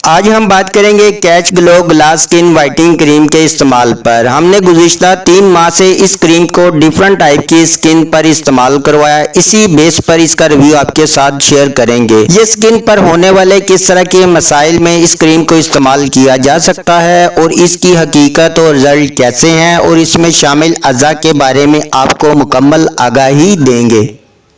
آج ہم بات کریں گے کیچ گلو گلاس سکن وائٹنگ کریم کے استعمال پر۔ ہم نے گزشتہ 3 ماہ سے اس کریم کو ڈیفرنٹ ٹائپ کی سکن پر استعمال کروایا، اسی بیس پر اس کا ریویو آپ کے ساتھ شیئر کریں گے۔ یہ سکن پر ہونے والے کس طرح کے مسائل میں اس کریم کو استعمال کیا جا سکتا ہے اور اس کی حقیقت اور رزلٹ کیسے ہیں، اور اس میں شامل اجزاء کے بارے میں آپ کو مکمل آگاہی دیں گے۔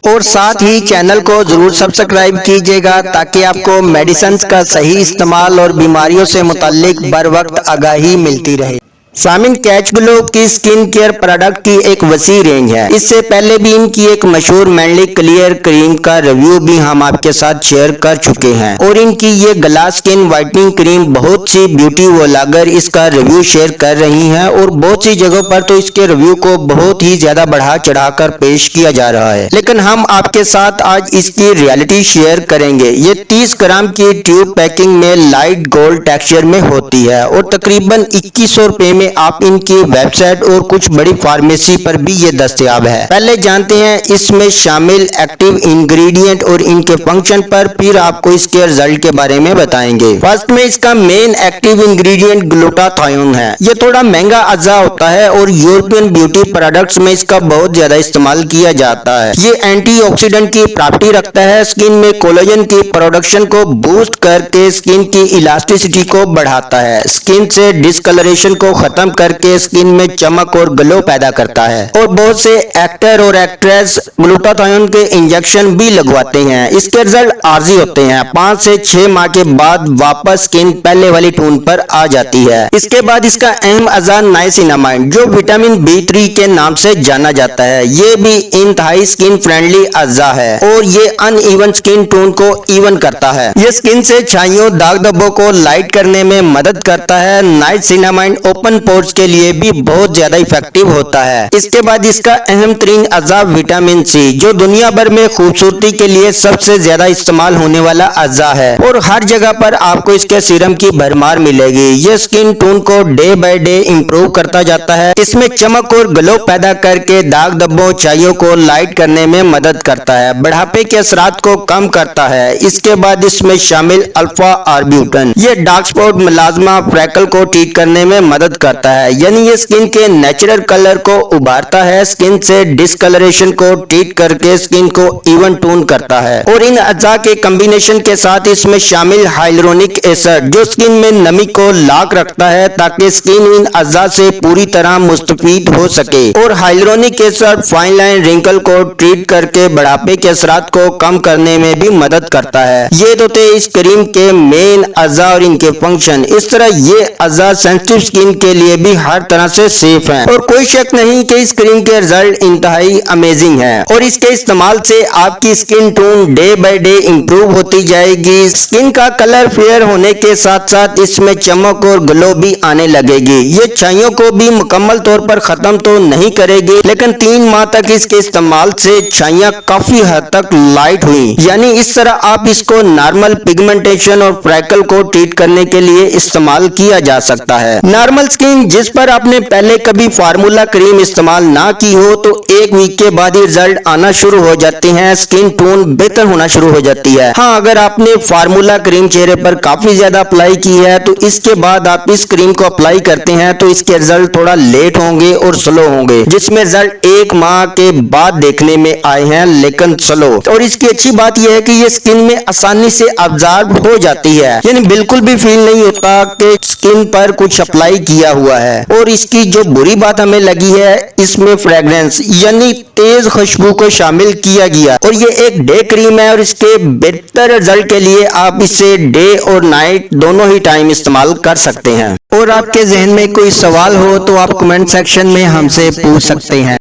اور ساتھ ہی چینل کو ضرور سبسکرائب کیجیے گا تاکہ آپ کو میڈیسنز کا صحیح استعمال اور بیماریوں سے متعلق بر وقت آگاہی ملتی رہے۔ سامعین، کیچ گلو کی سکن کیئر پروڈکٹ کی ایک وسیع رینج ہے۔ اس سے پہلے بھی ان کی ایک مشہور مینلی کلیئر کریم کا ریویو بھی ہم آپ کے ساتھ شیئر کر چکے ہیں، اور ان کی یہ گلاس سکن وائٹننگ کریم بہت سی بیوٹی ولاگر اس کا ریویو شیئر کر رہی ہیں، اور بہت سی جگہوں پر تو اس کے ریویو کو بہت ہی زیادہ بڑھا چڑھا کر پیش کیا جا رہا ہے، لیکن ہم آپ کے ساتھ آج اس کی ریالٹی شیئر کریں گے۔ یہ 30 گرام کی ٹیوب پیکنگ میں لائٹ گولڈ ٹیکسچر میں ہوتی ہے، اور تقریباً 2100 روپے میں آپ ان کی ویب سائٹ اور کچھ بڑی فارمیسی پر بھی یہ دستیاب ہے۔ پہلے جانتے ہیں اس میں شامل ایکٹیو انگریڈینٹ اور ان کے فنکشن پر، پھر آپ کو اس کے رزلٹ کے بارے میں بتائیں گے۔ فرسٹ میں اس کا مین ایکٹیو انگریڈینٹ گلوٹاتھیون ہے۔ یہ تھوڑا مہنگا اجزا ہوتا ہے اور یورپین بیوٹی پروڈکٹس میں اس کا بہت زیادہ استعمال کیا جاتا ہے۔ یہ اینٹی آکسیڈنٹ کی پراپرٹی رکھتا ہے، سکن میں کولاجن کی پروڈکشن کو بوسٹ کر کے سکن کی الاسٹیسٹی کو بڑھاتا ہے، سکن سے ڈسکلریشن کو ختم کر کے سکن میں چمک اور گلو پیدا کرتا ہے، اور بہت سے ایکٹر اور ایکٹریس گلوٹاتھیون کے انجیکشن بھی لگواتے ہیں۔ اس کے رزلٹ عارضی ہوتے ہیں، 5 سے 6 ماہ کے بعد واپس سکن پہلے والی ٹون پر آ جاتی ہے۔ اس کے بعد اس کا اہم اجزا نائسینامائڈ، جو وٹامن B3 کے نام سے جانا جاتا ہے، یہ بھی انتہائی سکن فرینڈلی اجزا ہے، اور یہ ان ایون سکن ٹون کو ایون کرتا ہے۔ یہ سکن سے چھائیوں، داغ دھبوں کو لائٹ کرنے میں مدد کرتا ہے۔ نائسینامائڈ اوپن پورز کے لیے بھی بہت زیادہ افیکٹو ہوتا ہے۔ اس کے بعد اس کا اہم ترین اجزا وٹامن C، جو دنیا بھر میں خوبصورتی کے لیے سب سے زیادہ استعمال ہونے والا اجزا ہے، اور ہر جگہ پر آپ کو اس کے سیرم کی بھرمار ملے گی۔ یہ سکن ٹون کو ڈے بائی ڈے امپروو کرتا جاتا ہے، اس میں چمک اور گلو پیدا کر کے داغ دھبوں، چھائیوں کو لائٹ کرنے میں مدد کرتا ہے، بڑھاپے کے اثرات کو کم کرتا ہے۔ اس کے بعد اس میں شامل الفا آربیوٹن، یہ ڈارک اسپاٹ، ملازمہ، فریکل کو ٹریٹ کرنے میں مدد کرتا ہے، یعنی یہ سکن کے نیچرل کلر کو ابھارتا ہے، سکن سے ڈسکلریشن کو ٹریٹ کر کے سکن کو ایون ٹون کرتا ہے۔ اور ان اجزاء کے کمبینیشن کے ساتھ اس میں شامل ہائلورونک ایسڈ، جو سکن میں نمی کو لاک رکھتا ہے تاکہ سکن ان اجزاء سے پوری طرح مستفید ہو سکے، اور ہائلورونک ایسڈ فائن لائن رنکل کو ٹریٹ کر کے بڑھاپے کے اثرات کو کم کرنے میں بھی مدد کرتا ہے۔ یہ تو تھے اس کریم کے مین اجزاء اور ان کے فنکشن۔ اس طرح یہ اجزاء سینسٹیو سکن کے لیے بھی ہر طرح سے سیف ہیں، اور کوئی شک نہیں کہ اس کریم کے رزلٹ انتہائی امیزنگ ہیں، اور اس کے استعمال سے آپ کی سکن tone day by day improve ہوتی جائے گی۔ سکن کا کلر فیئر ہونے کے ساتھ ساتھ اس میں چمک اور گلو بھی آنے لگے گی۔ یہ چھائیوں کو بھی مکمل طور پر ختم تو نہیں کرے گی، لیکن 3 ماہ تک اس کے استعمال سے چھائیاں کافی حد تک لائٹ ہوئی، یعنی اس طرح آپ اس کو نارمل پگمنٹیشن اور فریکل کو ٹریٹ کرنے کے لیے استعمال کیا جا سکتا ہے۔ نارمل سکن جس پر آپ نے پہلے کبھی فارمولا کریم استعمال نہ کی ہو، تو 1 ویک کے بعد ہی رزلٹ آنا شروع ہو جاتے ہیں، سکن ٹون بہتر ہونا شروع ہو جاتی ہے۔ ہاں، اگر آپ نے فارمولا کریم چہرے پر کافی زیادہ اپلائی کی ہے تو اس کے بعد آپ اس کریم کو اپلائی کرتے ہیں تو اس کے رزلٹ تھوڑا لیٹ ہوں گے اور سلو ہوں گے، جس میں رزلٹ 1 ماہ کے بعد دیکھنے میں آئے ہیں، لیکن سلو۔ اور اس کی اچھی بات یہ ہے کہ یہ سکن میں آسانی سے ابزارب ہو جاتی ہے، یعنی بالکل بھی فیل نہیں ہوتا کہ سکن پر کچھ اپلائی کیا ہوا ہے۔ اور اس کی جو بری بات ہمیں لگی ہے، اس میں فریگرنس یعنی تیز خوشبو کو شامل کیا گیا، اور یہ ایک ڈے کریم ہے، اور اس کے بہتر رزلٹ کے لیے آپ اسے ڈے اور نائٹ دونوں ہی ٹائم استعمال کر سکتے ہیں۔ اور آپ کے ذہن میں کوئی سوال ہو تو آپ کمنٹ سیکشن میں ہم سے پوچھ سکتے ہیں۔